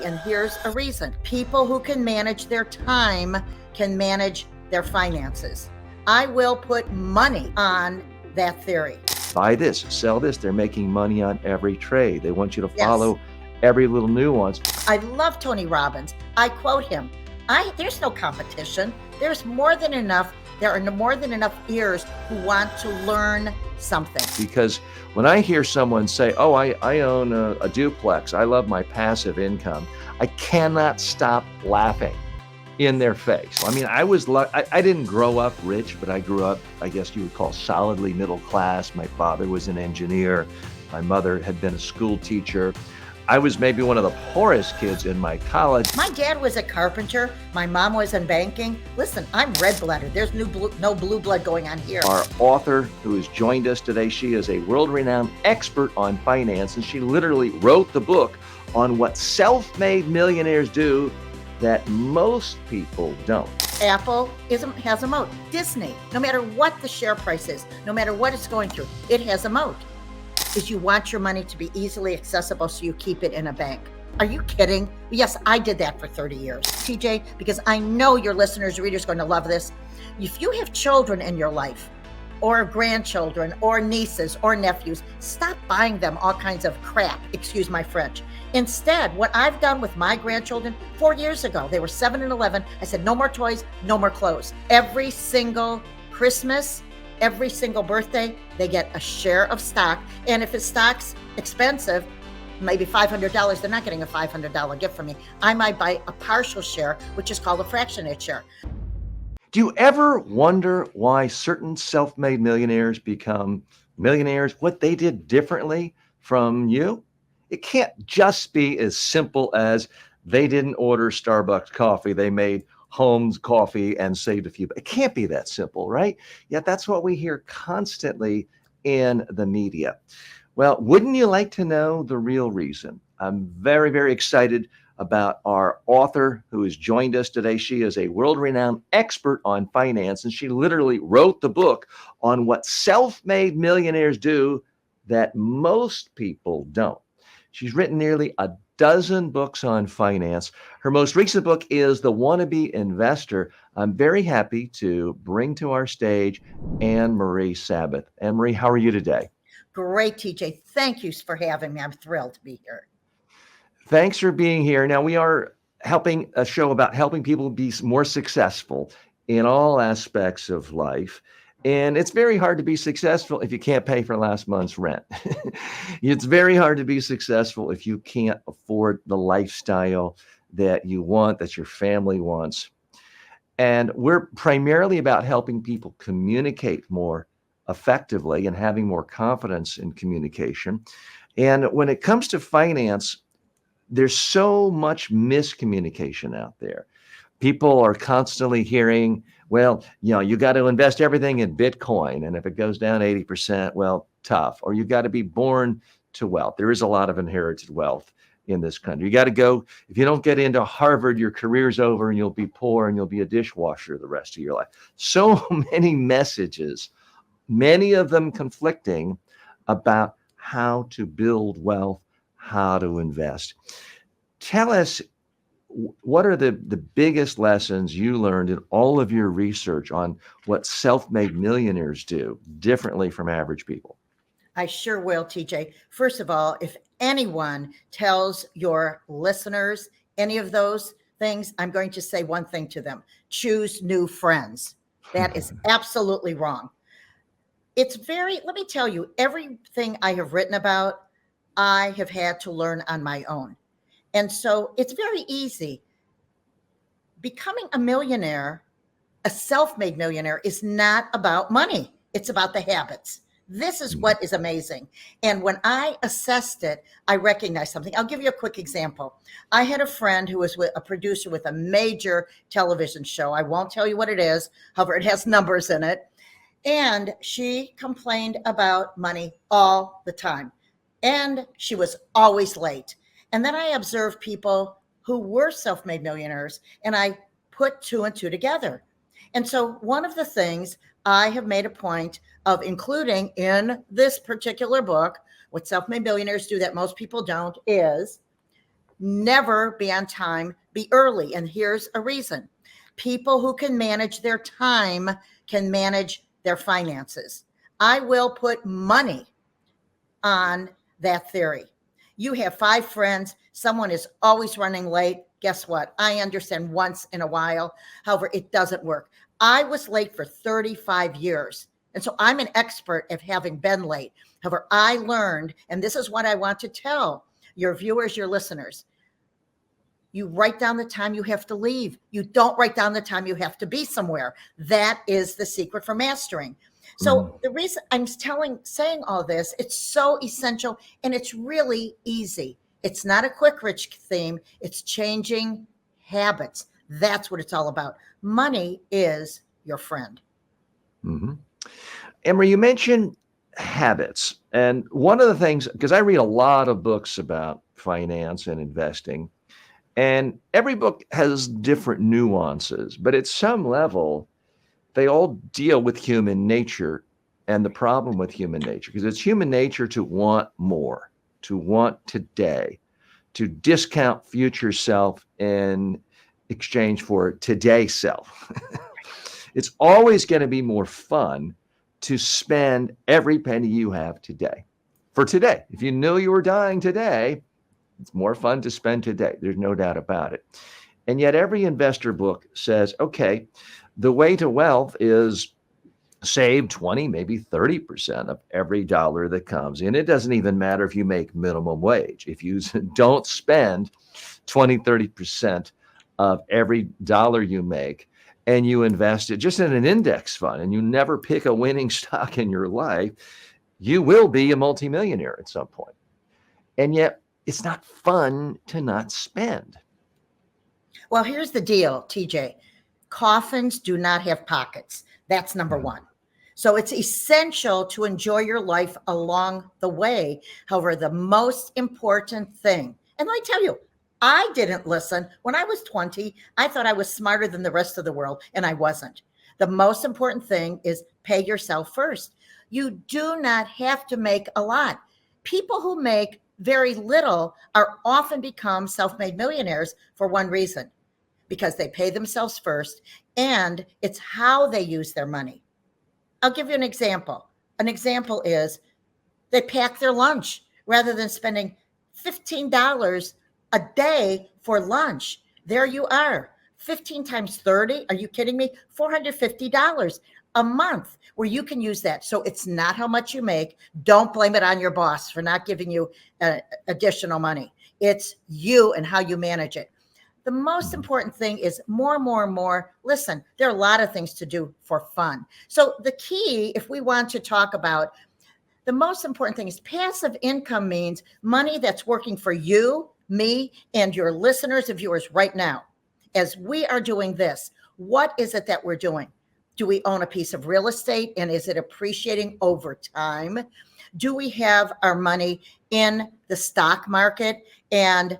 And here's a reason. People who can manage their time can manage their finances. I will put money on that theory. Buy this, sell this. They're making money on every trade. They want you to Yes. follow every little nuance. I love Tony Robbins. I quote him. There's no competition. There's more than enough. There are more than enough ears who want to learn something. Because when I hear someone say, oh, I own a duplex, I love my passive income, I cannot stop laughing in their face. I mean, I didn't grow up rich, but I grew up, I guess you would call solidly middle class. My father was an engineer. My mother had been a school teacher. I was maybe one of the poorest kids in my college. My dad was a carpenter. My mom was in banking. Listen, I'm red-blooded. There's no blue blood going on here. Our author who has joined us today, she is a world-renowned expert on finance, and she literally wrote the book on what self-made millionaires do that most people don't. Apple has a moat. Disney, no matter what the share price is, no matter what it's going through, it has a moat. Is you want your money to be easily accessible, so you keep it in a bank. Are you kidding? Yes, I did that for 30 years. TJ, because I know your listeners, readers are going to love this. If you have children in your life, or grandchildren, or nieces, or nephews, stop buying them all kinds of crap, excuse my French. Instead, what I've done with my grandchildren 4 years ago, they were 7 and 11, I said, no more toys, no more clothes. Every single Christmas, every single birthday, they get a share of stock. And if his stock's expensive, maybe $500, they're not getting a $500 gift from me. I might buy a partial share, which is called a fractionate share. Do you ever wonder why certain self-made millionaires become millionaires, what they did differently from you? It can't just be as simple as they didn't order Starbucks coffee. They made Holmes coffee and saved a few. It can't be that simple, right? Yet that's what we hear constantly in the media. Well, wouldn't you like to know the real reason? I'm very, very excited about our author who has joined us today. She is a world-renowned expert on finance, and she literally wrote the book on what self-made millionaires do that most people don't. She's written nearly a dozen books on finance. Her most recent book is The Wannabe Investor. I'm very happy to bring to our stage Anne Marie Sabbath. Anne Marie, how are you today? Great, TJ. Thank you for having me. I'm thrilled to be here. Thanks for being here. Now, we are helping a show about helping people be more successful in all aspects of life. And it's very hard to be successful if you can't pay for last month's rent. It's very hard to be successful if you can't afford the lifestyle that you want, that your family wants. And we're primarily about helping people communicate more effectively and having more confidence in communication. And when it comes to finance, there's so much miscommunication out there. People are constantly hearing, well, you got to invest everything in Bitcoin. And if it goes down 80%, well, tough. Or you got to be born to wealth. There is a lot of inherited wealth in this country. You got to go, if you don't get into Harvard, your career's over and you'll be poor and you'll be a dishwasher the rest of your life. So many messages, many of them conflicting about how to build wealth, how to invest. Tell us, what are the biggest lessons you learned in all of your research on what self-made millionaires do differently from average people? I sure will, TJ. First of all, if anyone tells your listeners any of those things, I'm going to say one thing to them: choose new friends. That is absolutely wrong. Let me tell you, everything I have written about, I have had to learn on my own. And so it's very easy. Becoming a millionaire, a self-made millionaire, is not about money. It's about the habits. This is what is amazing. And when I assessed it, I recognized something. I'll give you a quick example. I had a friend who was a producer with a major television show. I won't tell you what it is. However, it has numbers in it. And she complained about money all the time. And she was always late. And then I observed people who were self-made millionaires, and I put two and two together. And so one of the things I have made a point of including in this particular book, what self-made millionaires do that most people don't, is Never be on time, be early. And here's a reason. People who can manage their time can manage their finances. I will put money on that theory. You have 5 friends, someone is always running late. Guess what? I understand once in a while. However, it doesn't work. I was late for 35 years. And so I'm an expert at having been late. However, I learned, and this is what I want to tell your viewers, your listeners. You write down the time you have to leave. You don't write down the time you have to be somewhere. That is the secret for mastering. So the reason I'm saying all this, it's so essential and it's really easy. It's not a quick rich theme. It's changing habits. That's what it's all about. Money is your friend. Mm-hmm. Emery, you mentioned habits. And one of the things, because I read a lot of books about finance and investing, and every book has different nuances, but at some level, they all deal with human nature and the problem with human nature, because it's human nature to want more, to want today, to discount future self in exchange for today's self. It's always going to be more fun to spend every penny you have today for today. If you knew you were dying today, it's more fun to spend today. There's no doubt about it. And yet every investor book says, okay, the way to wealth is save 20, maybe 30% of every dollar that comes in. It doesn't even matter if you make minimum wage. If you don't spend 20, 30% of every dollar you make and you invest it just in an index fund and you never pick a winning stock in your life, you will be a multimillionaire at some point. And yet it's not fun to not spend. Well, here's the deal, TJ. Coffins do not have pockets. That's number one. So it's essential to enjoy your life along the way. However, the most important thing, and let me tell you, I didn't listen. When I was 20, I thought I was smarter than the rest of the world, and I wasn't. The most important thing is pay yourself first. You do not have to make a lot. People who make very little are often become self-made millionaires for one reason, because they pay themselves first, and it's how they use their money. I'll give you an example. An example is they pack their lunch rather than spending $15 a day for lunch. There you are. 15 times 30. Are you kidding me? $450 a month where you can use that. So it's not how much you make. Don't blame it on your boss for not giving you additional money. It's you and how you manage it. The most important thing is more. Listen, there are a lot of things to do for fun. So the key, if we want to talk about, the most important thing is passive income means money that's working for you, me, and your listeners and viewers right now. As we are doing this, what is it that we're doing? Do we own a piece of real estate and is it appreciating over time? Do we have our money in the stock market and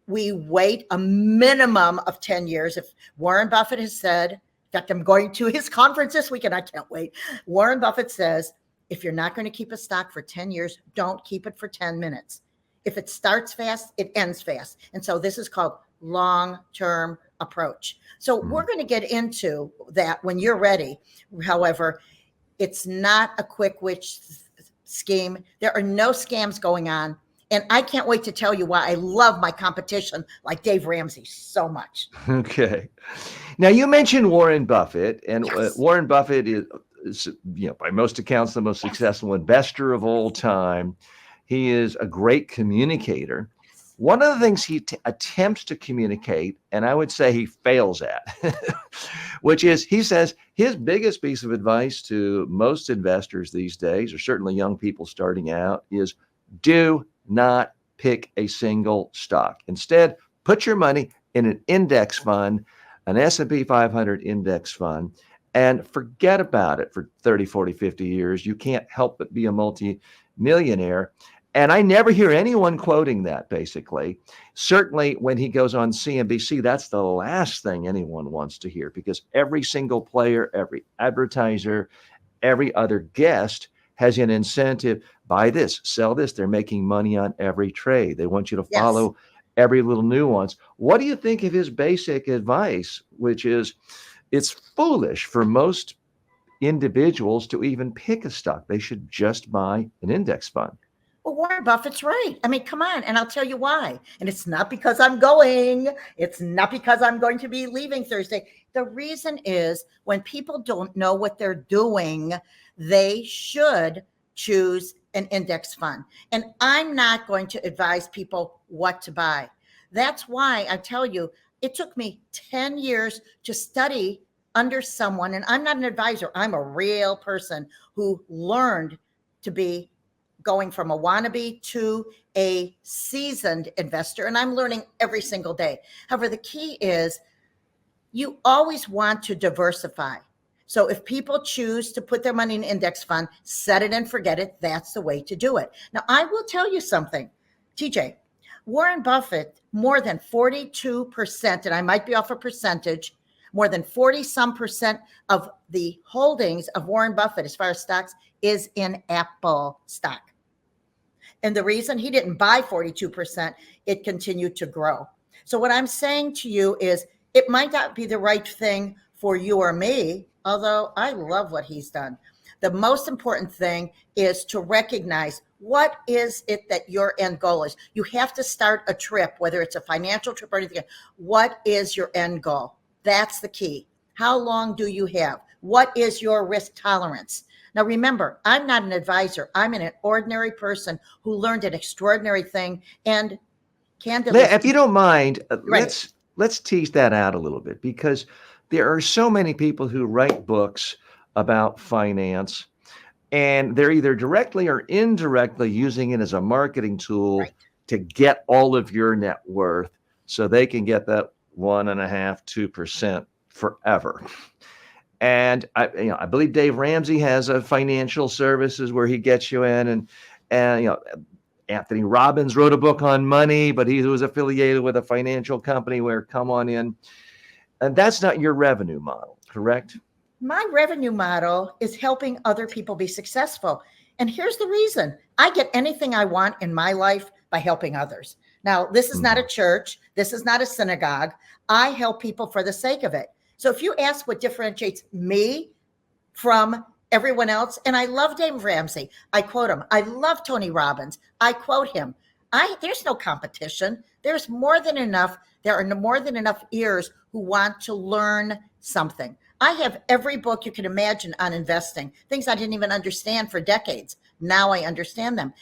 we wait a minimum of 10 years? If Warren Buffett has said, in fact, I'm going to his conference this week and I can't wait. Warren Buffett says, if you're not going to keep a stock for 10 years, don't keep it for 10 minutes. If it starts fast, it ends fast. And so this is called long-term approach. So we're going to get into that when you're ready. However, it's not a quick witch scheme. There are no scams going on. And I can't wait to tell you why I love my competition like Dave Ramsey so much. Okay. Now you mentioned Warren Buffett, and Yes. Warren Buffett is, by most accounts, the most successful investor of all time. He is a great communicator. One of the things he attempts to communicate, and I would say he fails at, which is he says his biggest piece of advice to most investors these days, or certainly young people starting out, is do not pick a single stock. Instead, put your money in an index fund, an S&P 500 index fund, and forget about it for 30, 40, 50 years. You can't help but be a multi-millionaire. And I never hear anyone quoting that, basically. Certainly when he goes on CNBC, that's the last thing anyone wants to hear, because every single player, every advertiser, every other guest has an incentive. Buy this, sell this. They're making money on every trade. They want you to follow every little nuance. What do you think of his basic advice, which is it's foolish for most individuals to even pick a stock? They should just buy an index fund. Well, Warren Buffett's right. I mean, come on. And I'll tell you why. And it's not because I'm going, it's not because I'm going to be leaving Thursday. The reason is when people don't know what they're doing, they should choose an index fund. And I'm not going to advise people what to buy. That's why I tell you, it took me 10 years to study under someone. And I'm not an advisor, I'm a real person who learned to be going from a wannabe to a seasoned investor. And I'm learning every single day. However, the key is you always want to diversify. So if people choose to put their money in an index fund, set it and forget it, that's the way to do it. Now, I will tell you something, TJ, Warren Buffett, more than 42%, and I might be off a percentage, more than 40 some percent of the holdings of Warren Buffett, as far as stocks, is in Apple stock. And the reason he didn't buy 42%, it continued to grow. So what I'm saying to you is it might not be the right thing for you or me, although I love what he's done. The most important thing is to recognize what is it that your end goal is. You have to start a trip, whether it's a financial trip or anything. What is your end goal? That's the key. How long do you have? What is your risk tolerance? Now, remember, I'm not an advisor. I'm an ordinary person who learned an extraordinary thing. And candidly, If you don't mind, right, let's tease that out a little bit, because there are so many people who write books about finance, and they're either directly or indirectly using it as a marketing tool right. to get all of your net worth so they can get that 1.5%, 2% forever. And I believe Dave Ramsey has a financial services where he gets you in, and Anthony Robbins wrote a book on money, but he was affiliated with a financial company where come on in. And that's not your revenue model, correct? My revenue model is helping other people be successful. And here's the reason I get anything I want in my life by helping others. Now, this is not a church. This is not a synagogue. I help people for the sake of it. So if you ask what differentiates me from everyone else, and I love Dave Ramsey, I quote him. I love Tony Robbins, I quote him. There's no competition. There's more than enough. There are more than enough ears who want to learn something. I have every book you can imagine on investing, things I didn't even understand for decades. Now I understand them.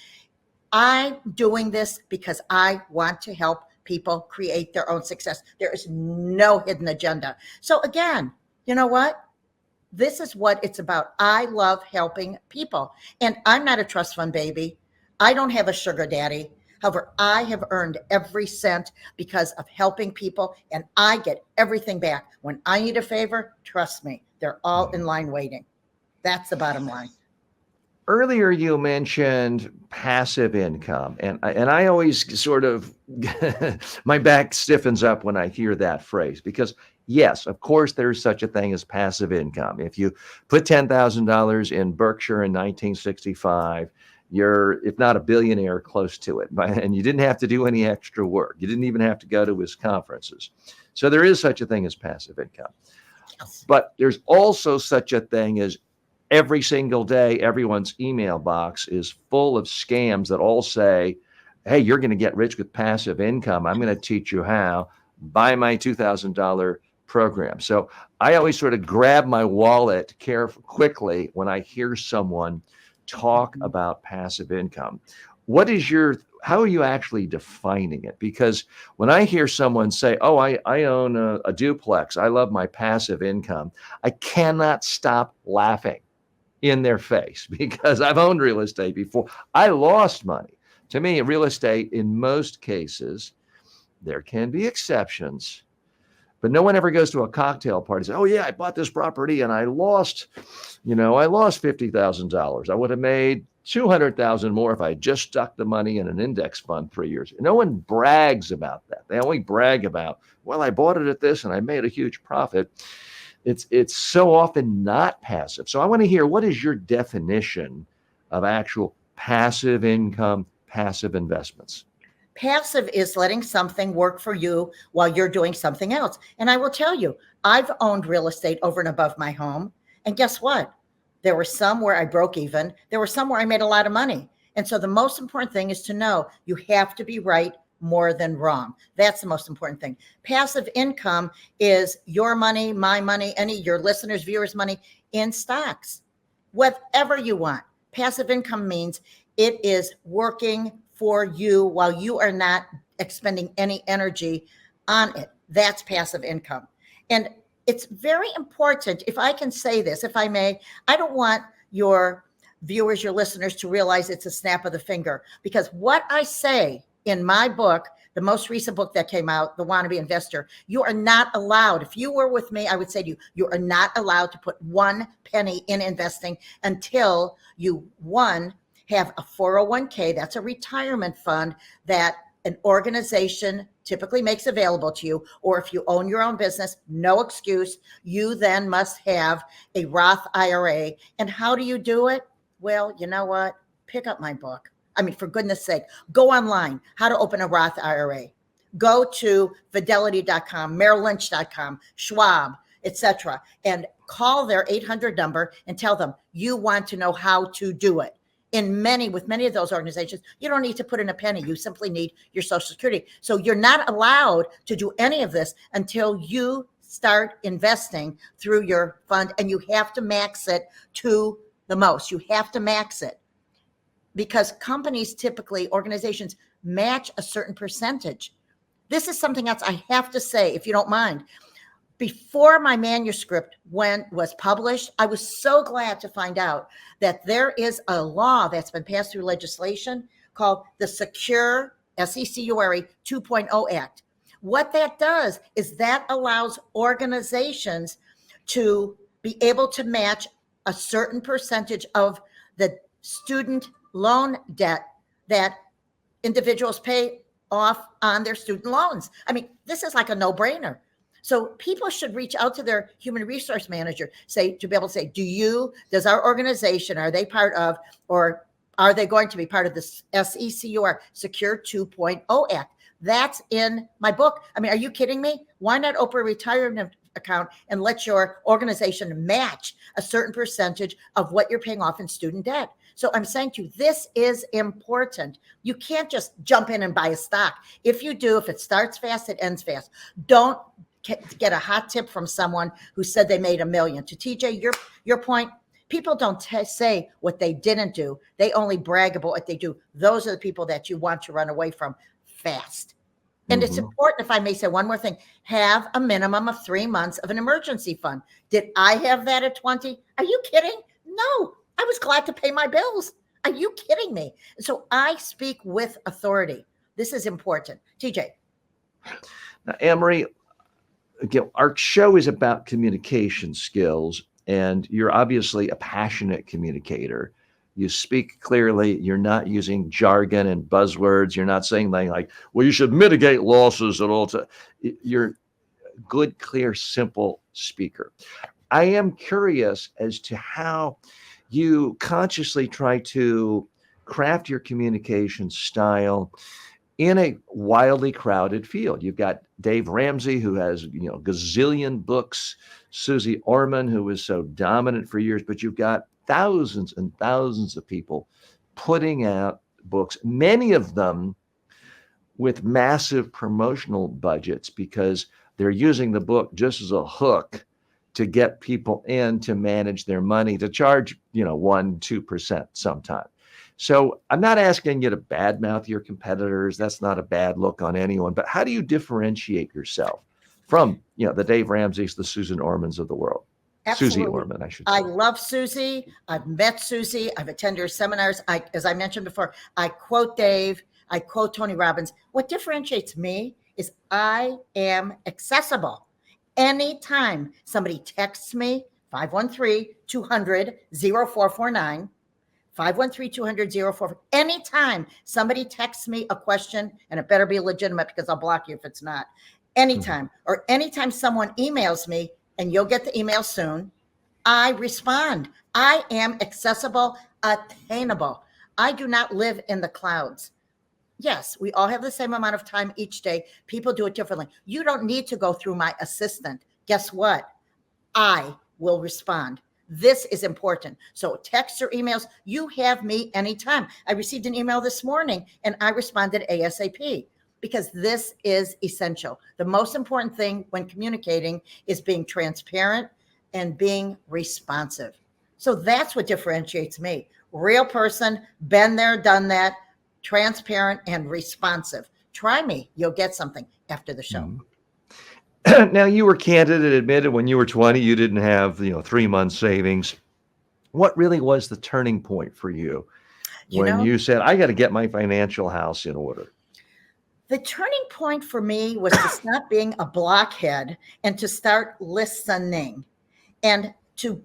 I'm doing this because I want to help people create their own success. There is no hidden agenda. So again, you know what? This is what it's about. I love helping people. And I'm not a trust fund baby. I don't have a sugar daddy. However, I have earned every cent because of helping people, and I get everything back. When I need a favor, trust me, they're all in line waiting. That's the bottom line. Earlier, you mentioned passive income, and I always sort of my back stiffens up when I hear that phrase, because yes, of course, there's such a thing as passive income. If you put $10,000 in Berkshire in 1965, you're, if not a billionaire, close to it, and you didn't have to do any extra work. You didn't even have to go to his conferences. So there is such a thing as passive income, Yes. but there's also such a thing as every single day, everyone's email box is full of scams that all say, hey, you're going to get rich with passive income. I'm going to teach you how. Buy my $2,000 program. So I always sort of grab my wallet quickly when I hear someone talk about passive income. How are you actually defining it? Because when I hear someone say, oh, I own a duplex, I love my passive income, I cannot stop laughing in their face, because I've owned real estate before. I lost money. To me, real estate, in most cases, there can be exceptions, but no one ever goes to a cocktail party and says, oh yeah, I bought this property and I lost $50,000. I would have made 200,000 more if I just stuck the money in an index fund 3 years. No one brags about that. They only brag about, well, I bought it at this and I made a huge profit. It's so often not passive. So I want to hear, what is your definition of actual passive income, passive investments? Passive is letting something work for you while you're doing something else. And I will tell you, I've owned real estate over and above my home. And guess what? There were some where I broke even. There were some where I made a lot of money. And so the most important thing is to know you have to be right more than wrong. That's the most important thing. Passive income is your money, my money, any your listeners, viewers' money in stocks, whatever you want. Passive income means it is working for you while you are not expending any energy on it. That's passive income. And it's very important, if I can say this, if I may, I don't want your viewers, your listeners to realize it's a snap of the finger, because what I say in my book, the most recent book that came out, The Wannabe Investor, you are not allowed. If you were with me, I would say to you, you are not allowed to put 1 penny in investing until you, one, have a 401k, that's a retirement fund that an organization typically makes available to you, or if you own your own business, no excuse, you then must have a Roth IRA. And how do you do it? Well, you know what? Pick up my book. I mean, for goodness sake, go online, how to open a Roth IRA. Go to fidelity.com, Merrill Lynch.com, Schwab, etc., and call their 800 number and tell them you want to know how to do it. With many of those organizations, you don't need to put in a penny. You simply need your Social Security. So you're not allowed to do any of this until you start investing through your fund, and you have to max it to the most. You have to max it because companies, typically organizations, match a certain percentage. This is something else I have to say, if you don't mind. Before my manuscript was published, I was so glad to find out that there is a law that's been passed through legislation called the Secure, SECURE 2.0 Act. What that does is that allows organizations to be able to match a certain percentage of the student loan debt that individuals pay off on their student loans. I mean, this is like a no-brainer. So people should reach out to their human resource manager, to be able to say, does our organization, are they part of, or are they going to be part of this SECUR, Secure 2.0 Act? That's in my book. I mean, are you kidding me? Why not open a retirement account and let your organization match a certain percentage of what you're paying off in student debt? So I'm saying to you, this is important. You can't just jump in and buy a stock. If you do, if it starts fast, it ends fast. Don't get a hot tip from someone who said they made $1 million. To TJ, your point, people don't say what they didn't do. They only brag about what they do. Those are the people that you want to run away from fast. And It's important, if I may say one more thing, have a minimum of 3 months of an emergency fund. Did I have that at 20? Are you kidding? No, I was glad to pay my bills. Are you kidding me? So I speak with authority. This is important. TJ. Now, Anne Marie, again, our show is about communication skills, and you're obviously a passionate communicator. You speak clearly. You're not using jargon and buzzwords. You're not saying like, well, you should mitigate losses at all times. You're a good, clear, simple speaker. I am curious as to how you consciously try to craft your communication style in a wildly crowded field. You've got Dave Ramsey, who has, gazillion books, Susie Orman, who was so dominant for years, but you've got thousands and thousands of people putting out books, many of them with massive promotional budgets because they're using the book just as a hook to get people in to manage their money, to charge, 1-2% sometimes. So I'm not asking you to badmouth your competitors. That's not a bad look on anyone. But how do you differentiate yourself from, the Dave Ramseys, the Susan Ormans of the world? Absolutely. Susie Orman, I should say. I love Susie. I've met Susie. I've attended her seminars. As I mentioned before, I quote Dave. I quote Tony Robbins. What differentiates me is I am accessible. Anytime somebody texts me, 513-200-0449, 513-200-0449. Anytime somebody texts me a question, and it better be legitimate because I'll block you if it's not. Anytime, or anytime someone emails me, and you'll get the email soon, I respond. I am accessible, attainable. I do not live in the clouds. Yes, we all have the same amount of time each day. People do it differently. You don't need to go through my assistant. Guess what? I will respond. This is important. So, text or emails, you have me anytime. I received an email this morning and I responded ASAP because this is essential. The most important thing when communicating is being transparent and being responsive. So, that's what differentiates me. Real person, been there, done that, transparent and responsive. Try me. You'll get something after the show. Mhm. Now, you were candid and admitted when you were 20, you didn't have, 3 months savings. What really was the turning point for you You when know, you said, I got to get my financial house in order? the turning point for me was to stop being a blockhead and to start listening. And to,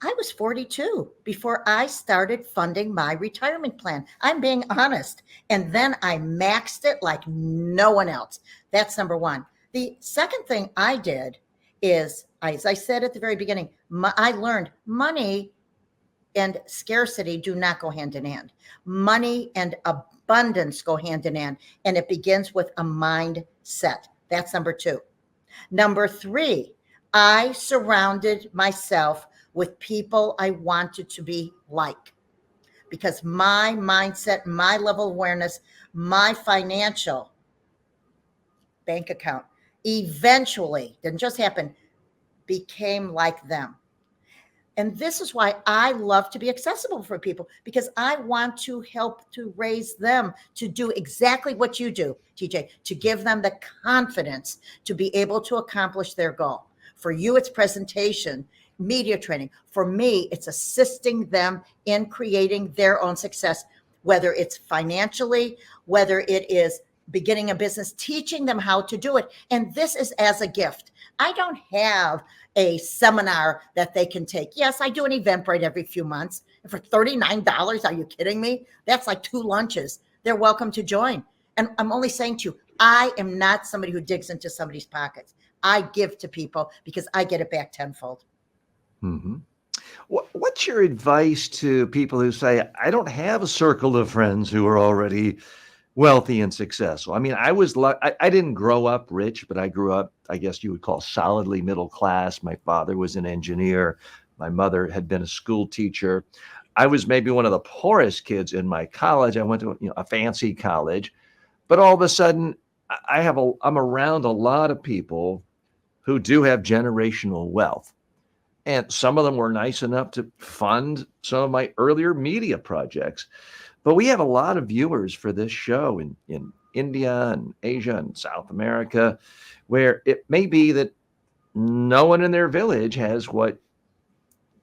I was 42 before I started funding my retirement plan. I'm being honest. And then I maxed it like no one else. That's number one. The second thing I did is, as I said at the very beginning, I learned money and scarcity do not go hand in hand. Money and abundance go hand in hand, and it begins with a mindset. That's number two. Number three, I surrounded myself with people I wanted to be like because my mindset, my level of awareness, my financial bank account eventually didn't just happen, became like them. And this is why I love to be accessible for people because I want to help to raise them to do exactly what you do, TJ, to give them the confidence to be able to accomplish their goal. For you, it's presentation, media training. For me, it's assisting them in creating their own success, whether it's financially, whether it is beginning a business, teaching them how to do it. And this is as a gift. I don't have a seminar that they can take. Yes, I do an Eventbrite every few months. And for $39, are you kidding me? That's like 2 lunches. They're welcome to join. And I'm only saying to you, I am not somebody who digs into somebody's pockets. I give to people because I get it back tenfold. Hmm. What's your advice to people who say, I don't have a circle of friends who are already wealthy and successful? I mean, I didn't grow up rich, but I grew up, I guess you would call solidly middle class. My father was an engineer. My mother had been a school teacher. I was maybe one of the poorest kids in my college. I went to a fancy college, but all of a sudden, I'm around a lot of people who do have generational wealth. And some of them were nice enough to fund some of my earlier media projects. But we have a lot of viewers for this show in India and Asia and South America, where it may be that no one in their village has what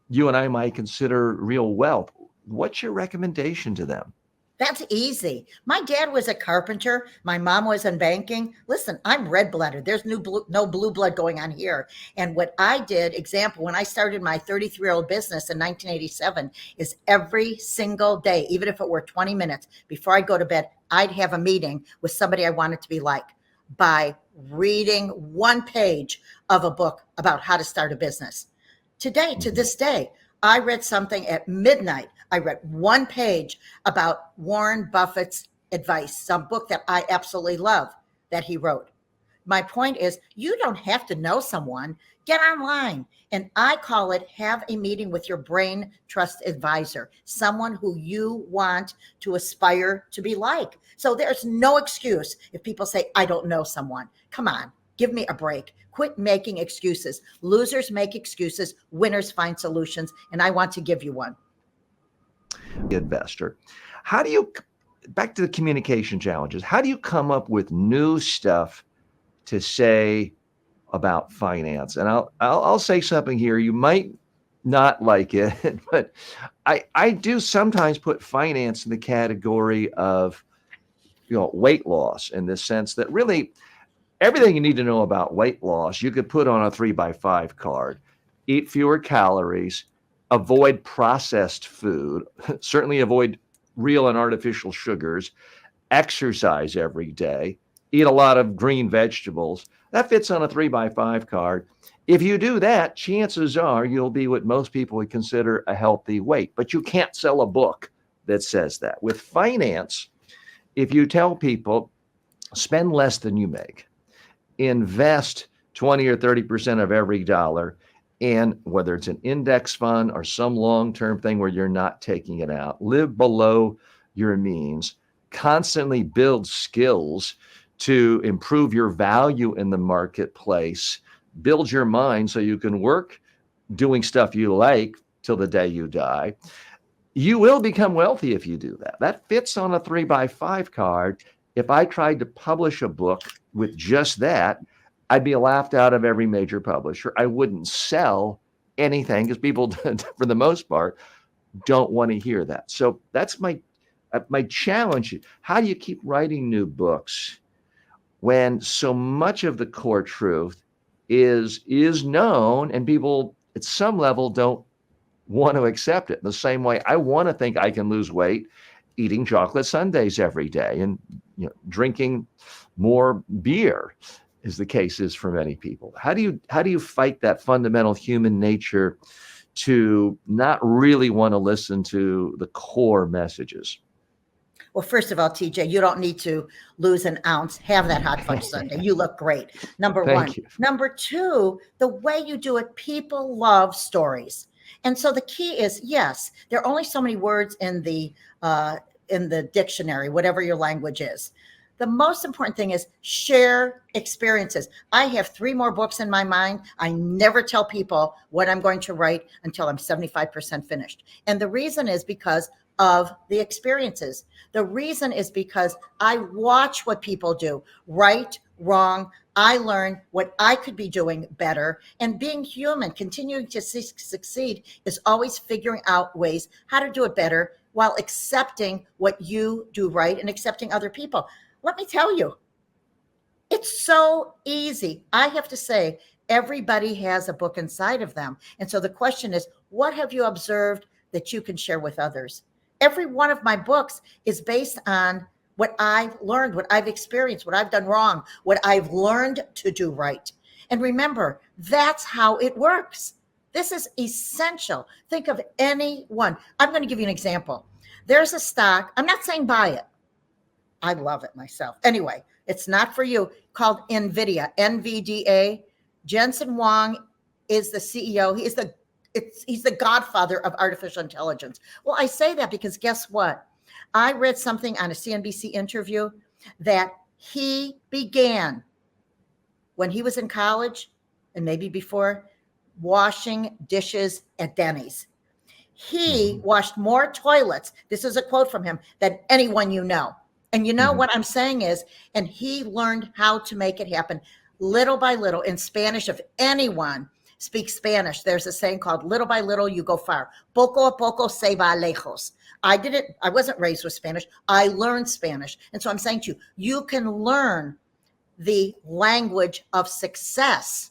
you and I might consider real wealth. What's your recommendation to them? That's easy. My dad was a carpenter. My mom was in banking. Listen, I'm red blooded. There's no blue blood going on here. And what I did, example, when I started my 33-year-old business in 1987, is every single day, even if it were 20 minutes before I go to bed, I'd have a meeting with somebody I wanted to be like by reading one page of a book about how to start a business. Today, to Mhm. this day, I read something at midnight. I read one page about Warren Buffett's advice, some book that I absolutely love that he wrote. My point is, you don't have to know someone. Get online. And I call it have a meeting with your brain trust advisor, someone who you want to aspire to be like. So there's no excuse if people say, I don't know someone. Come on, give me a break. Quit making excuses. Losers make excuses, winners find solutions. And I want to give you one. Investor. How do you, back to the communication challenges, how do you come up with new stuff to say about finance? And I'll say something here. You might not like it, but I do sometimes put finance in the category of weight loss, in the sense that really everything you need to know about weight loss you could put on a 3x5 card. Eat fewer calories, avoid processed food, certainly avoid real and artificial sugars, exercise every day, eat a lot of green vegetables. That fits on a 3x5 card. If you do that, chances are you'll be what most people would consider a healthy weight, but you can't sell a book that says that. With finance, if you tell people, spend less than you make, invest 20 or 30% of every dollar in whether it's an index fund or some long-term thing where you're not taking it out, live below your means, constantly build skills to improve your value in the marketplace, build your mind so you can work doing stuff you like till the day you die. You will become wealthy if you do that. That fits on a 3x5 card. If I tried to publish a book with just that, I'd be laughed out of every major publisher. I wouldn't sell anything because people, for the most part, don't want to hear that. So that's my challenge. How do you keep writing new books when so much of the core truth is known and people at some level don't want to accept it? In the same way, I want to think I can lose weight eating chocolate sundaes every day and drinking more beer, as the case is for many people. How do you fight that fundamental human nature to not really want to listen to the core messages? Well, first of all, TJ, you don't need to lose an ounce. Have that hot fudge sundae. You look great. Number one. Thank you. Number two, the way you do it, people love stories. And so the key is, yes, there are only so many words in the dictionary, whatever your language is. The most important thing is share experiences. I have 3 more books in my mind. I never tell people what I'm going to write until I'm 75% finished. And the reason is because of the experiences. The reason is because I watch what people do, right, wrong. I learn what I could be doing better. And being human, continuing to succeed is always figuring out ways how to do it better while accepting what you do right and accepting other people. Let me tell you, it's so easy. I have to say, everybody has a book inside of them. And so the question is, what have you observed that you can share with others? Every one of my books is based on what I've learned, what I've experienced, what I've done wrong, what I've learned to do right. And remember, that's how it works. This is essential. Think of anyone. I'm going to give you an example. There's a stock. I'm not saying buy it. I love it myself. Anyway, it's not for you, called NVIDIA, NVDA. Jensen Huang is the CEO. He's the godfather of artificial intelligence. Well, I say that because guess what? I read something on a CNBC interview that he began when he was in college and maybe before washing dishes at Denny's. He washed more toilets, this is a quote from him, than anyone you know. And you know what I'm saying is, and he learned how to make it happen little by little. In Spanish, if anyone speaks Spanish, there's a saying called little by little, you go far. Poco a poco se va lejos. I wasn't raised with Spanish. I learned Spanish. And so I'm saying to you, you can learn the language of success.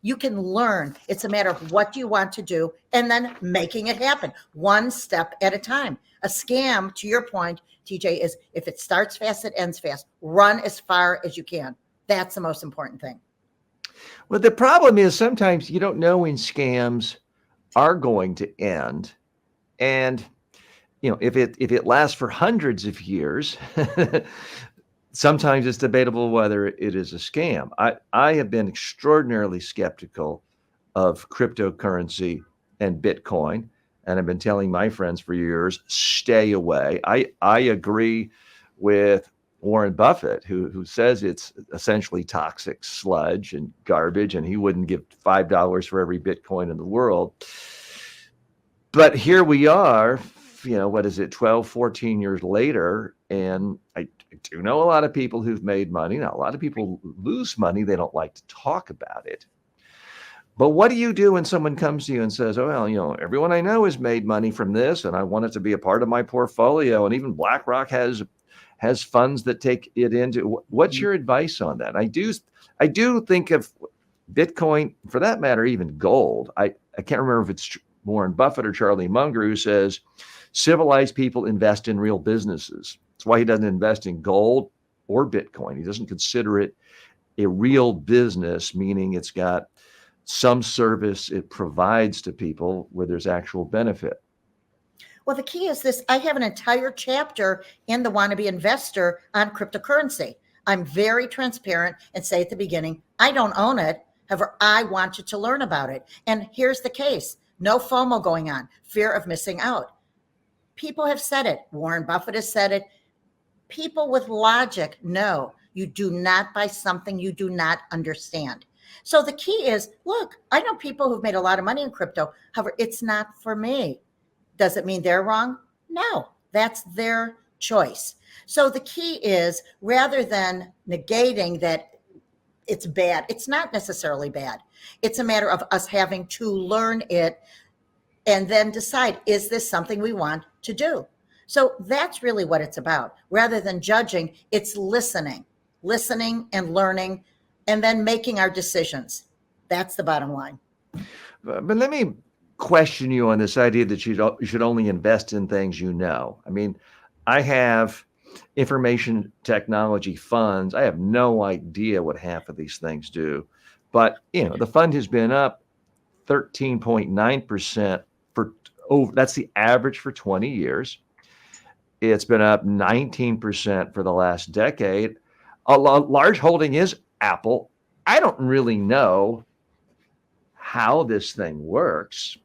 You can learn. It's a matter of what you want to do and then making it happen one step at a time. A scam, to your point, TJ, is if it starts fast, it ends fast. Run as far as you can. That's the most important thing. Well, the problem is sometimes you don't know when scams are going to end. And, if it lasts for hundreds of years, sometimes it's debatable whether it is a scam. I have been extraordinarily skeptical of cryptocurrency and Bitcoin, and I've been telling my friends for years, stay away. I agree with Warren Buffett, who says it's essentially toxic sludge and garbage, and he wouldn't give $5 for every Bitcoin in the world. But here we are, what is it, 12, 14 years later, and I do know a lot of people who've made money. Now, a lot of people lose money. They don't like to talk about it. But what do you do when someone comes to you and says, oh, well, everyone I know has made money from this, and I want it to be a part of my portfolio, and even BlackRock has funds that take it into. What's your advice on that? I do think of Bitcoin, for that matter, even gold. I can't remember if it's Warren Buffett or Charlie Munger who says civilized people invest in real businesses. That's why he doesn't invest in gold or Bitcoin. He doesn't consider it a real business, meaning it's got some service it provides to people where there's actual benefit. Well, the key is this. I have an entire chapter in the Wannabe Investor on cryptocurrency. I'm very transparent and say at the beginning, I don't own it. However, I want you to learn about it. And here's the case. No FOMO going on, fear of missing out. People have said it. Warren Buffett has said it. People with logic know you do not buy something you do not understand. So the key is, look, I know people who've made a lot of money in crypto. However, it's not for me. Does it mean they're wrong? No, that's their choice. So the key is, rather than negating that it's bad, it's not necessarily bad. It's a matter of us having to learn it and then decide, is this something we want to do? So that's really what it's about. Rather than judging, it's listening and learning, and then making our decisions. That's the bottom line. But let me question you on this idea that you should only invest in things you know. I mean, I have information technology funds. I have no idea what half of these things do. But, the fund has been up 13.9% that's the average for 20 years. It's been up 19% for the last decade. A large holding is Apple. I don't really know how this thing works.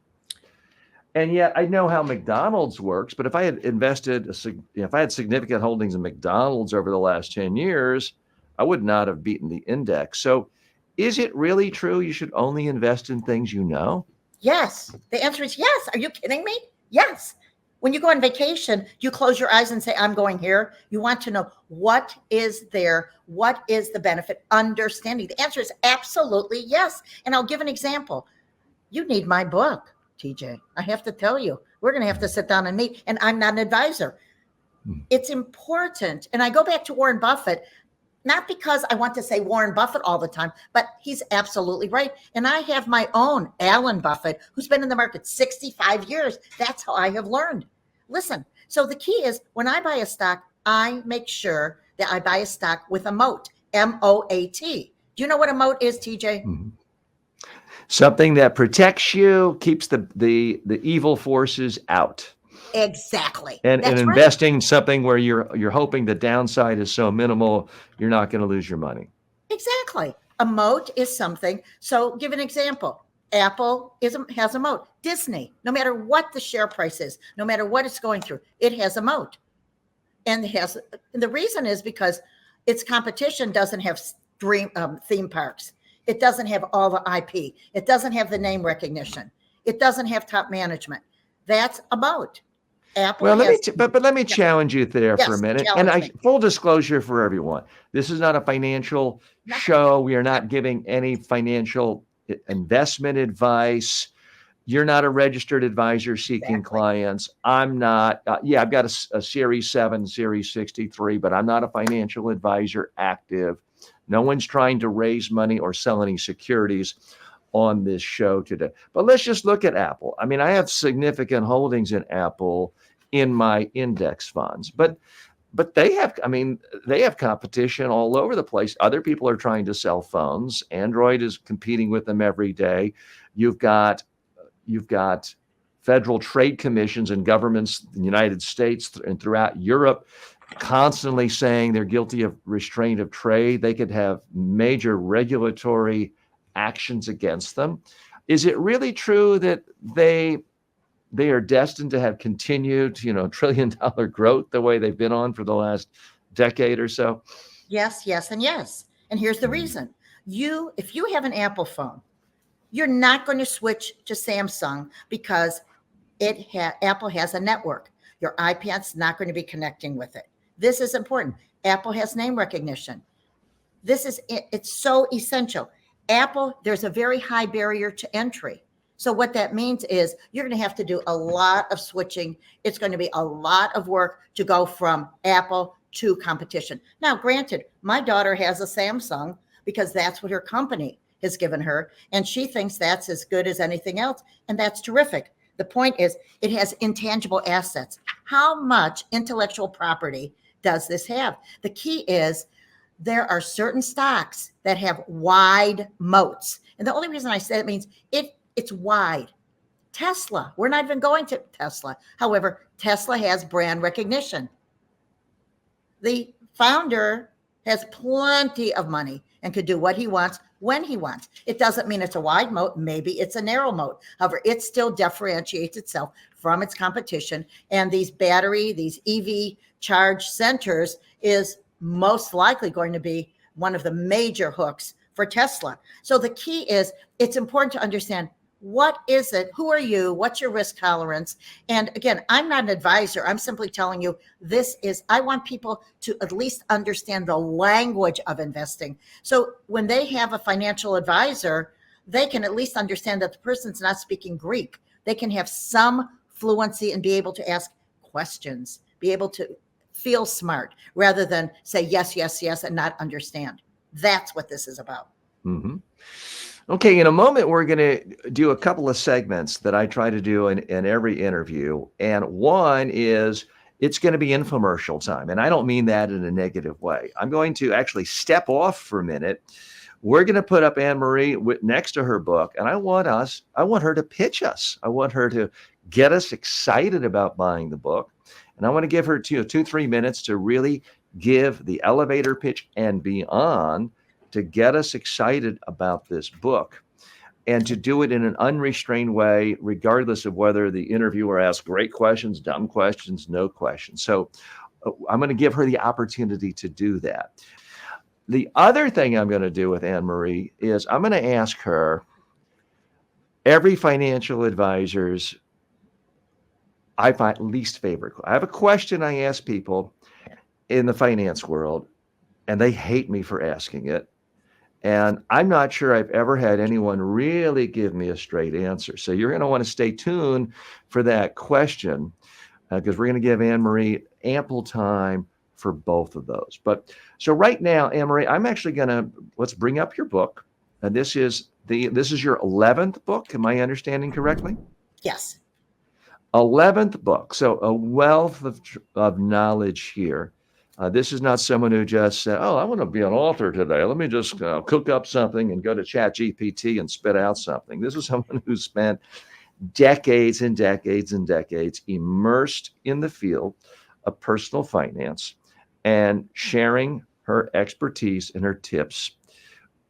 And yet I know how McDonald's works, but if I had if I had significant holdings in McDonald's over the last 10 years, I would not have beaten the index. So is it really true you should only invest in things you know? Yes. The answer is yes. Are you kidding me? Yes. When you go on vacation, you close your eyes and say, I'm going here. You want to know what is there, what is the benefit, understanding. The answer is absolutely yes. And I'll give an example. You need my book, TJ. I have to tell you, we're going to have to sit down and meet, and I'm not an advisor. It's important. And I go back to Warren Buffett, not because I want to say Warren Buffett all the time, but he's absolutely right. And I have my own Alan Buffett, who's been in the market 65 years. That's how I have learned. Listen, so the key is, when I buy a stock, I make sure that I buy a stock with a moat, M-O-A-T. Do you know what a moat is, TJ? Mm-hmm. Something that protects you, keeps the evil forces out. Exactly. And That's investing in something where you're hoping the downside is so minimal, you're not going to lose your money. Exactly. A moat is something. So give an example. Apple has a moat. Disney, no matter what the share price is, no matter what it's going through, it has a moat. And the reason is because its competition doesn't have theme parks. It doesn't have all the IP. It doesn't have the name recognition. It doesn't have top management. That's a moat. Apple. Well, let me challenge you there for a minute. And full disclosure for everyone, this is not a financial show. We are not giving any financial investment advice. You're not a registered advisor seeking clients. I'm not. I've got a Series 7, Series 63, but I'm not a financial advisor active. No one's trying to raise money or sell any securities on this show today. But let's just look at Apple. I mean, I have significant holdings in Apple in my index funds, but they have competition all over the place. Other people are trying to sell phones. Android is competing with them every day. You've got federal trade commissions and governments in the United States and throughout Europe constantly saying they're guilty of restraint of trade. They could have major regulatory actions against them. Is it really true that they are destined to have continued, $1 trillion growth the way they've been on for the last decade or so? Yes, and yes. And here's the reason. If you have an Apple phone, you're not going to switch to Samsung because Apple has a network. Your iPad's not going to be connecting with it. This is important. Apple has name recognition. It's so essential. Apple, there's a very high barrier to entry. So what that means is you're going to have to do a lot of switching. It's going to be a lot of work to go from Apple to competition. Now, granted, my daughter has a Samsung because that's what her company has given her, and she thinks that's as good as anything else, and that's terrific. The point is, it has intangible assets. How much intellectual property does this have? The key is there are certain stocks that have wide moats. And the only reason I say it means it's wide. Tesla. We're not even going to Tesla. However, Tesla has brand recognition. The founder has plenty of money and could do what he wants when he wants. It doesn't mean it's a wide moat. Maybe it's a narrow moat. However, it still differentiates itself from its competition. And these EV charge centers is most likely going to be one of the major hooks for Tesla. So the key is it's important to understand, what is it? Who are you? What's your risk tolerance? And again, I'm not an advisor. I'm simply telling you I want people to at least understand the language of investing. So when they have a financial advisor, they can at least understand that the person's not speaking Greek. They can have some fluency and be able to ask questions, be able to feel smart rather than say yes, yes, yes, and not understand. That's what this is about. Mm-hmm. Okay, in a moment, we're going to do a couple of segments that I try to do in every interview. And one is it's going to be infomercial time. And I don't mean that in a negative way. I'm going to actually step off for a minute. We're going to put up Anne Marie next to her book. And I want her to pitch us. I want her to get us excited about buying the book. And I want to give her 2-3 minutes to really give the elevator pitch and beyond, to get us excited about this book, and to do it in an unrestrained way, regardless of whether the interviewer asks great questions, dumb questions, no questions. So I'm going to give her the opportunity to do that. The other thing I'm going to do with Anne Marie is I'm going to ask her every financial advisor's I find least favorite. I have a question I ask people in the finance world, and they hate me for asking it. And I'm not sure I've ever had anyone really give me a straight answer. So you're going to want to stay tuned for that question, because we're going to give Anne Marie ample time for both of those. But so right now, Anne Marie, I'm actually let's bring up your book. And this is your 11th book. Am I understanding correctly? Yes. 11th book. So a wealth of knowledge here. This is not someone who just said, oh, I want to be an author today. Let me just cook up something and go to ChatGPT and spit out something. This is someone who spent decades and decades and decades immersed in the field of personal finance and sharing her expertise and her tips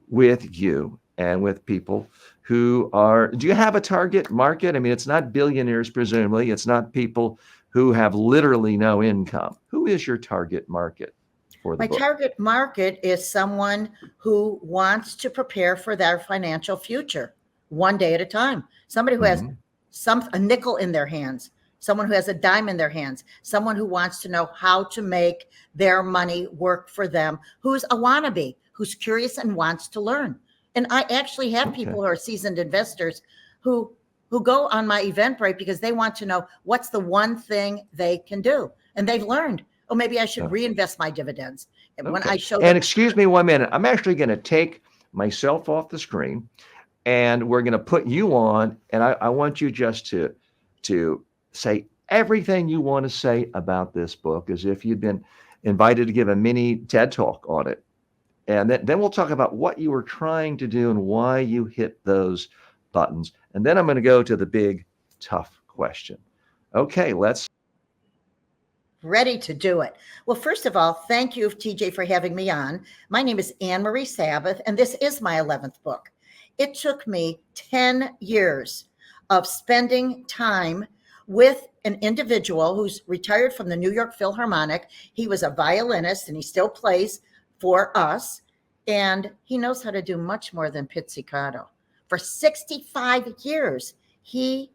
with you and with people who do you have a target market? I mean, it's not billionaires, presumably. It's not people who have literally no income. Who is your target market for the book? My target market is someone who wants to prepare for their financial future one day at a time. Somebody who has a nickel in their hands, someone who has a dime in their hands, someone who wants to know how to make their money work for them, who's a wannabe, who's curious and wants to learn. And I actually have people who are seasoned investors who go on my Eventbrite because they want to know what's the one thing they can do. And they've learned, oh, maybe I should reinvest my dividends. And when I show them, excuse me 1 minute, I'm actually going to take myself off the screen and we're going to put you on. And I want you just to say everything you want to say about this book as if you'd been invited to give a mini TED Talk on it. And then we'll talk about what you were trying to do and why you hit those buttons. And then I'm going to go to the big, tough question. Okay, let's. Ready to do it. Well, first of all, thank you, TJ, for having me on. My name is Anne Marie Sabbath, and this is my 11th book. It took me 10 years of spending time with an individual who's retired from the New York Philharmonic. He was a violinist, and he still plays for us, and he knows how to do much more than pizzicato. For 65 years, he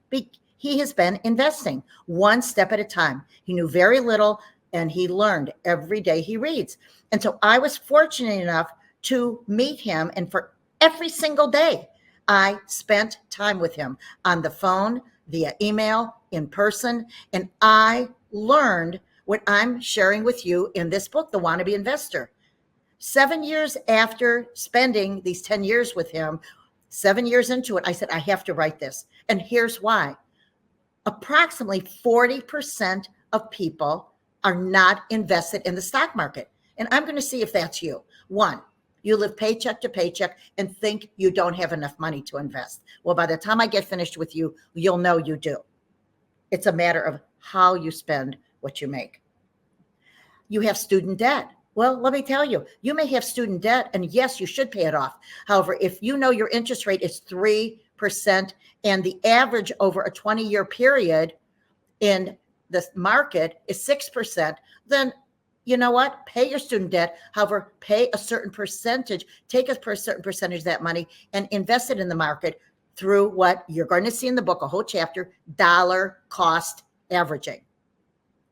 has been investing one step at a time. He knew very little, and he learned every day he reads. And so I was fortunate enough to meet him, and for every single day, I spent time with him on the phone, via email, in person, and I learned what I'm sharing with you in this book, The Wannabe Investor. 7 years after spending these 10 years with him, 7 years into it, I said, I have to write this. And here's why. Approximately 40% of people are not invested in the stock market. And I'm going to see if that's you. One, You live paycheck to paycheck and think you don't have enough money to invest. Well, by the time I get finished with you, you'll know you do. It's a matter of how you spend what you make. You have student debt. Well, let me tell you, you may have student debt, and yes, you should pay it off. However, if you know your interest rate is 3% and the average over a 20-year period in the market is 6%, then you know what? Pay your student debt. However, pay a certain percentage, take a certain percentage of that money and invest it in the market through what you're going to see in the book, a whole chapter, dollar cost averaging.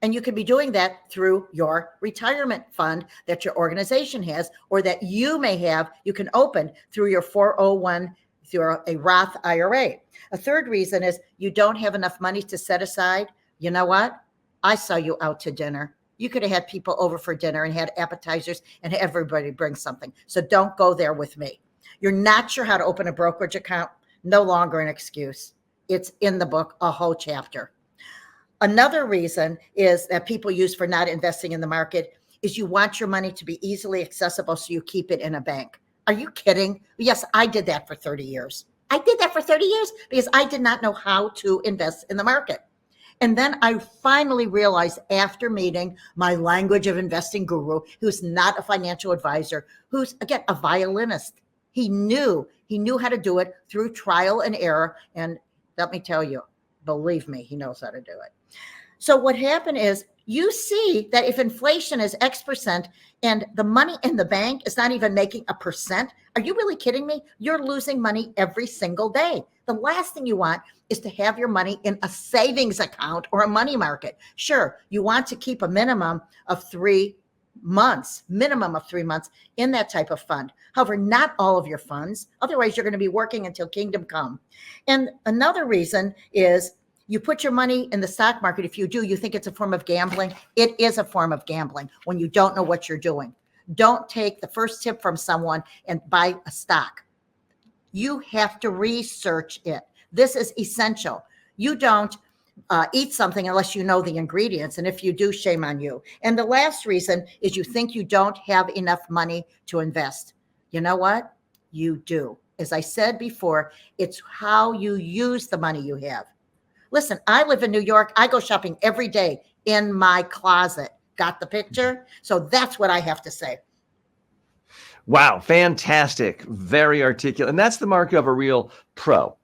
And you could be doing that through your retirement fund that your organization has, or that you may have, you can open through your 401, through a Roth IRA. A third reason is you don't have enough money to set aside. You know what? I saw you out to dinner. You could have had people over for dinner and had appetizers and everybody bring something. So don't go there with me. You're not sure how to open a brokerage account. No longer an excuse. It's in the book, a whole chapter. Another reason is that people use for not investing in the market is you want your money to be easily accessible, so you keep it in a bank. Are you kidding? Yes, I did that for 30 years. I did that for 30 years because I did not know how to invest in the market. And then I finally realized, after meeting my language of investing guru, who's not a financial advisor, who's, again, a violinist. He knew how to do it through trial and error. And let me tell you, believe me, he knows how to do it. So what happened is, you see that if inflation is X percent and the money in the bank is not even making a percent, are you really kidding me? You're losing money every single day. The last thing you want is to have your money in a savings account or a money market. Sure, you want to keep a minimum of 3 months in that type of fund. However, not all of your funds. Otherwise, you're going to be working until kingdom come. And another reason is, you put your money in the stock market. If you do, you think it's a form of gambling. It is a form of gambling when you don't know what you're doing. Don't take the first tip from someone and buy a stock. You have to research it. This is essential. You don't eat something unless you know the ingredients. And if you do, shame on you. And the last reason is you think you don't have enough money to invest. You know what? You do. As I said before, it's how you use the money you have. Listen, I live in New York. I go shopping every day in my closet. Got the picture? So that's what I have to say. Wow, fantastic. Very articulate. And that's the mark of a real pro.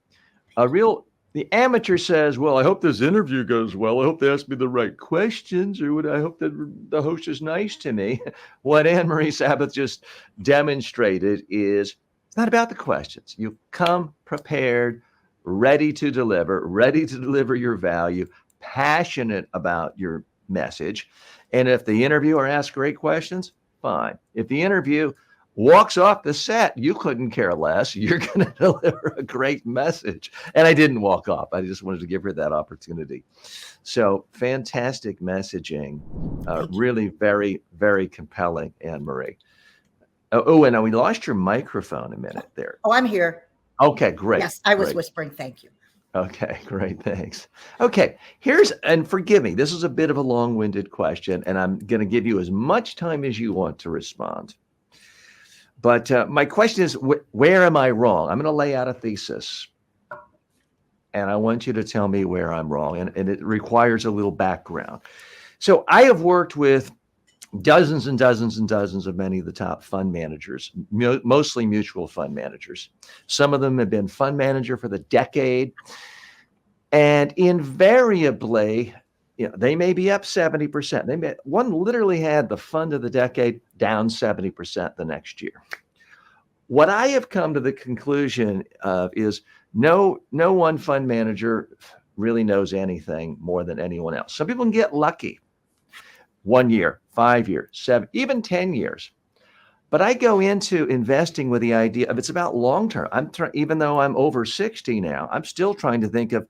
The amateur says, well, I hope this interview goes well. I hope they ask me the right questions, or I hope that the host is nice to me. What Anne Marie Sabbath just demonstrated is, it's not about the questions. You come prepared, ready to deliver your value, passionate about your message. And if the interviewer asks great questions, fine. If the interview walks off the set, you couldn't care less. You're going to deliver a great message. And I didn't walk off. I just wanted to give her that opportunity. So fantastic messaging. Really very, very compelling, Anne Marie. Oh, and we lost your microphone a minute there. Oh, I'm here. Okay, great. Yes, I was whispering. Thank you. Okay, great. Thanks. Okay, and forgive me, this is a bit of a long-winded question, and I'm going to give you as much time as you want to respond. But my question is, where am I wrong? I'm going to lay out a thesis, and I want you to tell me where I'm wrong, and it requires a little background. So I have worked with dozens and dozens and dozens of many of the top fund managers, mostly mutual fund managers. Some of them have been fund manager for the decade. And invariably, they may be up 70%. One literally had the fund of the decade down 70% the next year. What I have come to the conclusion of is no one fund manager really knows anything more than anyone else. Some people can get lucky. 1 year, 5 years, 7, even 10 years. But I go into investing with the idea of it's about long-term. Even though I'm over 60 now, I'm still trying to think of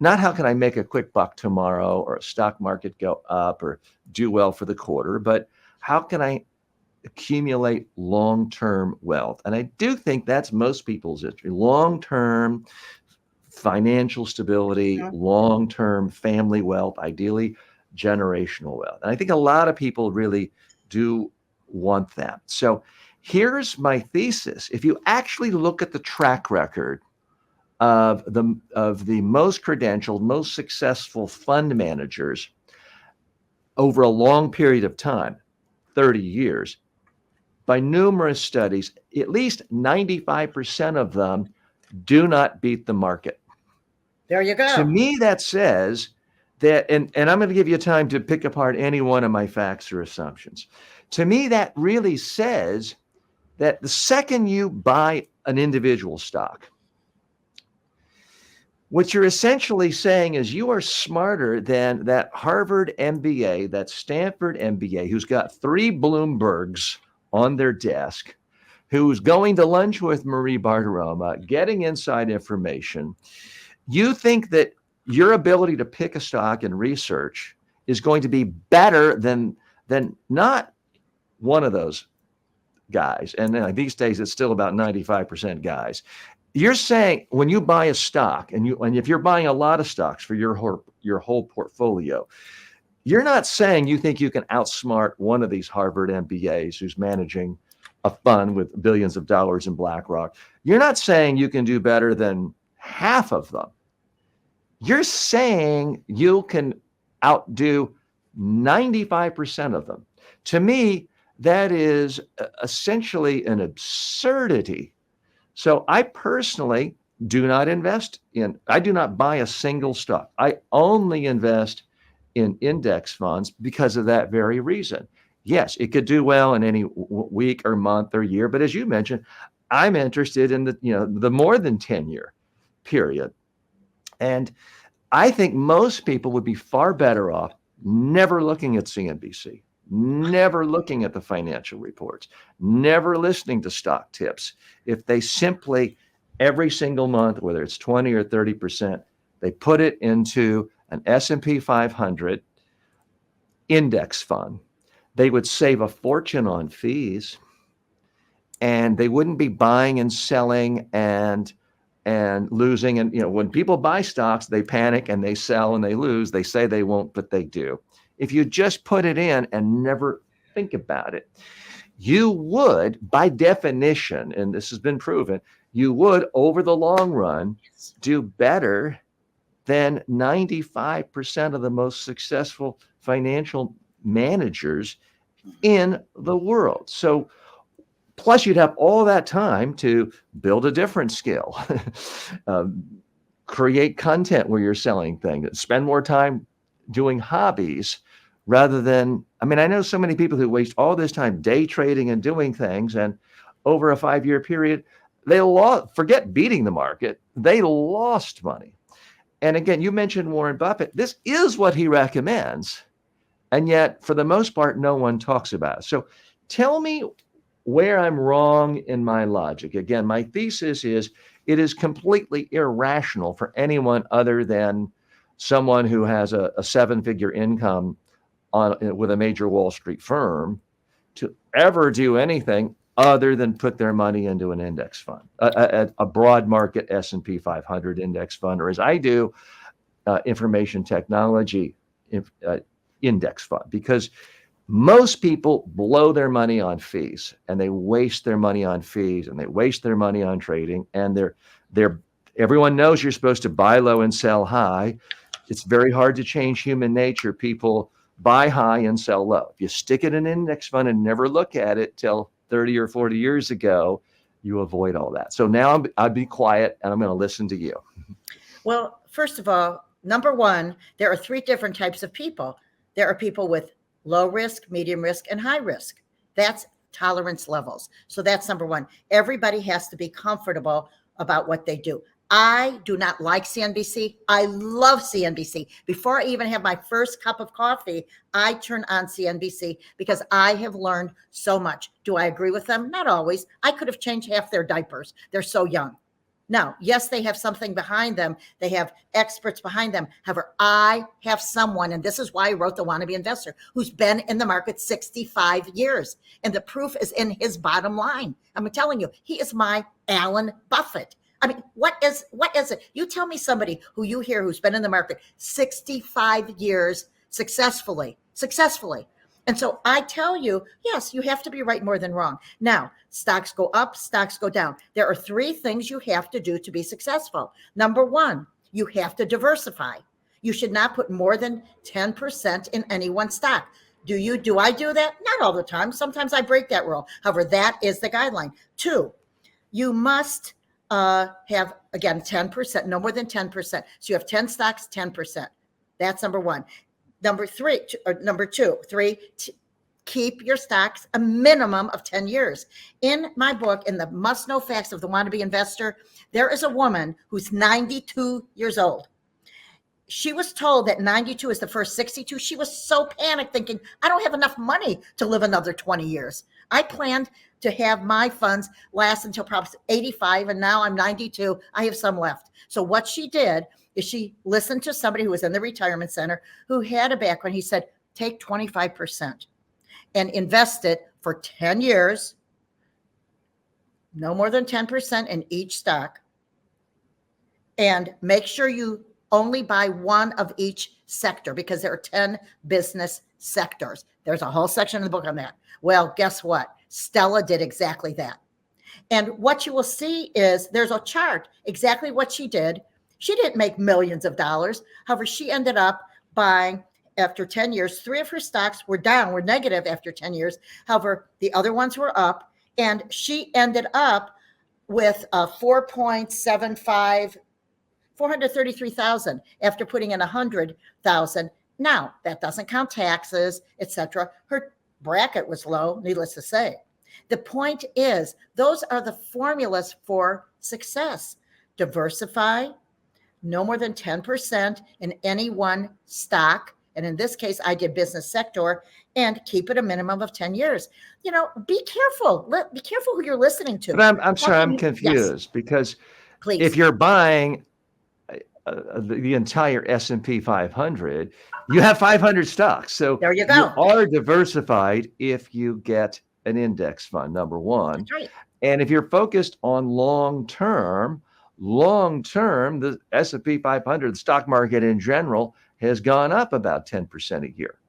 not how can I make a quick buck tomorrow, or a stock market go up or do well for the quarter, but how can I accumulate long-term wealth? And I do think that's most people's history. Long-term financial stability, long-term family wealth, ideally generational wealth. And I think a lot of people really do want that. So Here's my thesis. If you actually look at the track record of the most credentialed, most successful fund managers over a long period of time, 30 years, by numerous studies, at least 95% of them do not beat the market. There you go. To me, that says that, and I'm going to give you time to pick apart any one of my facts or assumptions. To me, that really says that the second you buy an individual stock, what you're essentially saying is you are smarter than that Harvard MBA, that Stanford MBA, who's got 3 Bloombergs on their desk, who's going to lunch with Marie Bartiromo, getting inside information. You think that your ability to pick a stock and research is going to be better than not one of those guys. And these days, it's still about 95% guys. You're saying when you buy a stock, and if you're buying a lot of stocks for your whole portfolio, you're not saying you think you can outsmart one of these Harvard MBAs who's managing a fund with billions of dollars in BlackRock. You're not saying you can do better than half of them. You're saying you can outdo 95% of them. To me, that is essentially an absurdity. So I personally do not I do not buy a single stock. I only invest in index funds because of that very reason. Yes, it could do well in any week or month or year, but as you mentioned, I'm interested in the more than 10-year period. And I think most people would be far better off never looking at CNBC, never looking at the financial reports, never listening to stock tips. If they simply, every single month, whether it's 20 or 30%, they put it into an S&P 500 index fund, they would save a fortune on fees, and they wouldn't be buying and selling and losing. And when people buy stocks, they panic and they sell and they lose. They say they won't, but they do. If you just put it in and never think about it, you would, by definition, and this has been proven, you would, over the long run, do better than 95% of the most successful financial managers in the world. So, plus you'd have all that time to build a different skill, create content where you're selling things, spend more time doing hobbies rather than, I know so many people who waste all this time day trading and doing things, and over a 5-year period, they forget beating the market, they lost money. And again, you mentioned Warren Buffett. This is what he recommends, and yet for the most part, no one talks about it. So tell me where I'm wrong in my logic. Again, my thesis is it is completely irrational for anyone other than someone who has a 7-figure income with a major Wall Street firm to ever do anything other than put their money into an index fund, a broad market S&P 500 index fund, or as I do, information technology index fund, because most people blow their money on fees, and they waste their money on fees, and they waste their money on trading. And everyone knows you're supposed to buy low and sell high. It's very hard to change human nature. People buy high and sell low. If you stick it in an index fund and never look at it till 30 or 40 years ago, you avoid all that. So now I'll be quiet and I'm going to listen to you. Well, first of all, number one, there are 3 different types of people. There are people with low risk, medium risk, and high risk. That's tolerance levels. So that's number one. Everybody has to be comfortable about what they do. I do not like CNBC. I love CNBC. Before I even have my first cup of coffee, I turn on CNBC because I have learned so much. Do I agree with them? Not always. I could have changed half their diapers. They're so young. Now, yes, they have something behind them. They have experts behind them. However, I have someone, and this is why I wrote The Wannabe Investor, who's been in the market 65 years. And the proof is in his bottom line. I'm telling you, he is my Alan Buffett. What is it? You tell me somebody who you hear who's been in the market 65 years successfully. And so I tell you, yes, you have to be right more than wrong. Now, stocks go up, stocks go down. There are three things you have to do to be successful. Number one, you have to diversify. You should not put more than 10% in any one stock. Do I do that? Not all the time. Sometimes I break that rule. However, that is the guideline. Two, you must have, again, 10%, no more than 10%. So you have 10 stocks, 10%. That's number one. Number two, keep your stocks a minimum of 10 years. In my book, in the Must Know Facts of the Wannabe Investor, there is a woman who's 92 years old. She was told that 92 is the first 62. She was so panicked, thinking, I don't have enough money to live another 20 years. I planned to have my funds last until probably 85, and now I'm 92. I have some left. So what she did is she listened to somebody who was in the retirement center who had a background. He said, take 25% and invest it for 10 years, no more than 10% in each stock, and make sure you only buy one of each sector, because there are 10 business sectors. There's a whole section in the book on that. Well, guess what? Stella did exactly that. And what you will see is there's a chart, exactly what she did. She didn't make millions of dollars. However, she ended up buying, after 10 years, 3 of her stocks were down, were negative after 10 years. However, the other ones were up. And she ended up with a 433,000 after putting in 100,000. Now, that doesn't count taxes, etc. Her bracket was low, needless to say. The point is, those are the formulas for success. Diversify, no more than 10% in any one stock. And in this case, I did business sector, and keep it a minimum of 10 years. Be careful. Be careful who you're listening to. But I'm sorry, I'm Yes, confused because please. if you're buying the entire S&P 500, you have 500 stocks. So There you you go. are diversified if you get an index fund, number one. That's right. And if you're focused on long term, the S&P 500, the stock market in general, has gone up about 10% a year.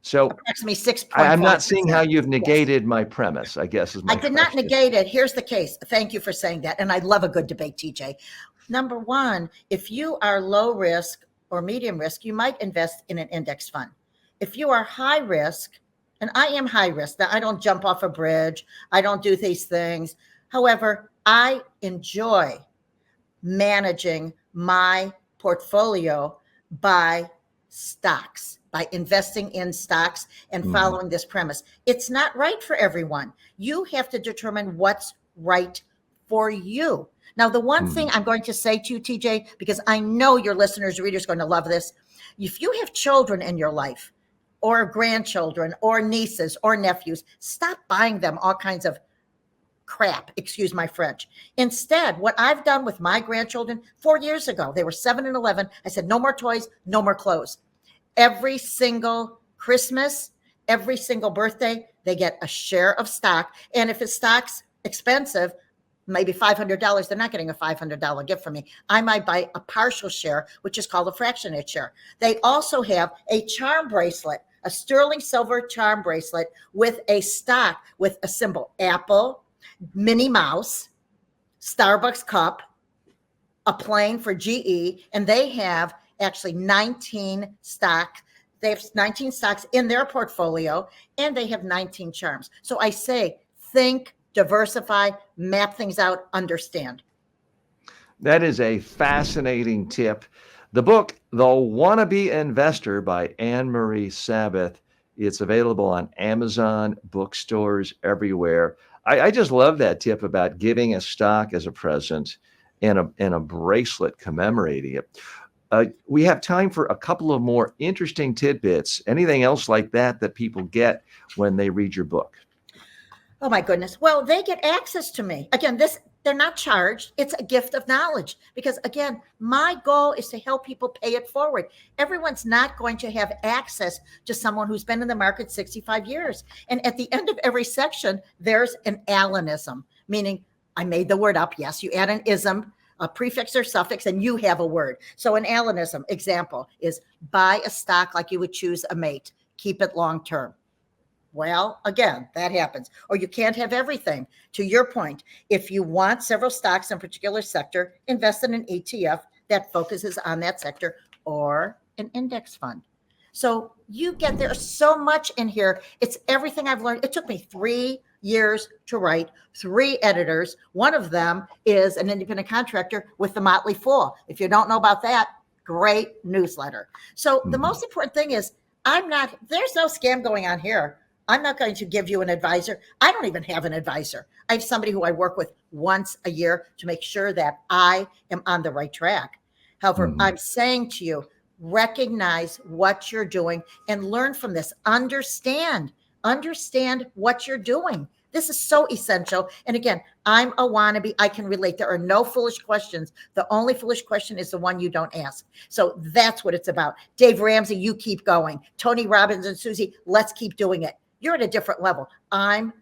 So Approximately 6.5%. I'm not seeing how you've negated my premise, I guess is my I did question. not negate it. Here's the case. Thank you for saying that. And I love a good debate, TJ. Number one, if you are low risk or medium risk, you might invest in an index fund. If you are high risk, and I am high risk, now I don't jump off a bridge, I don't do these things. However, I enjoy managing my portfolio by stocks, by investing in stocks and following this premise. It's not right for everyone. You have to determine what's right for you. Now, the one thing I'm going to say to you, TJ, because I know your listeners, readers are going to love this. If you have children in your life, or grandchildren, or nieces, or nephews, stop buying them all kinds of crap, excuse my French. Instead, what I've done with my grandchildren 4 years ago, they were 7 and 11. I said, no more toys, no more clothes. Every single Christmas, every single birthday, they get a share of stock. And if it's stock's expensive, maybe $500, they're not getting a $500 gift from me. I might buy a partial share, which is called a fractionate share. They also have a charm bracelet, a sterling silver charm bracelet with a stock with a symbol, Apple, Minnie Mouse, Starbucks cup, a plane for GE, and they have actually 19 stocks. They have 19 stocks in their portfolio, and they have 19 charms. So I say, think, diversify, map things out, understand. That is a fascinating tip. The book, The Wannabe Investor by Anne Marie Sabbath, it's available on Amazon, bookstores, everywhere. I just love that tip about giving a stock as a present and a bracelet commemorating it. We have time for a couple of more interesting tidbits. Anything else like that people get when they read your book? Oh my goodness. Well, they get access to me. Again, they're not charged. It's a gift of knowledge because, again, my goal is to help people pay it forward. Everyone's not going to have access to someone who's been in the market 65 years. And at the end of every section, there's an Alanism, meaning I made the word up. Yes, you add an ism, a prefix or suffix, and you have a word. So an Alanism example is buy a stock like you would choose a mate. Keep it long term. Well, again, that happens. Or you can't have everything. To your point, if you want several stocks in a particular sector, invest in an ETF that focuses on that sector or an index fund. So you get there's so much in here. It's everything I've learned. It took me 3 years to write, 3 editors. One of them is an independent contractor with the Motley Fool. If you don't know about that, great newsletter. So the most important thing is there's no scam going on here. I'm not going to give you an advisor. I don't even have an advisor. I have somebody who I work with once a year to make sure that I am on the right track. However, I'm saying to you, recognize what you're doing and learn from this. Understand what you're doing. This is so essential. And again, I'm a wannabe. I can relate. There are no foolish questions. The only foolish question is the one you don't ask. So that's what it's about. Dave Ramsey, you keep going. Tony Robbins and Susie, let's keep doing it. You're at a different level. I'm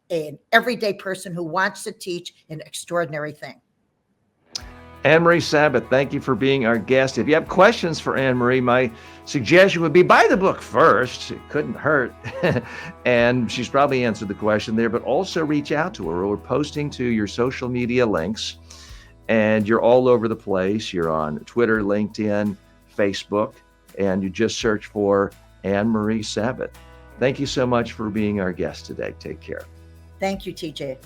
an everyday person who wants to teach an extraordinary thing. Anne Marie Sabbath, thank you for being our guest. If you have questions for Anne Marie, my suggestion would be buy the book first. It couldn't hurt. And she's probably answered the question there, but also reach out to her. We're posting to your social media links, and you're all over the place. You're on Twitter, LinkedIn, Facebook, and you just search for Anne Marie Sabbath. Thank you so much for being our guest today. Take care. Thank you, TJ.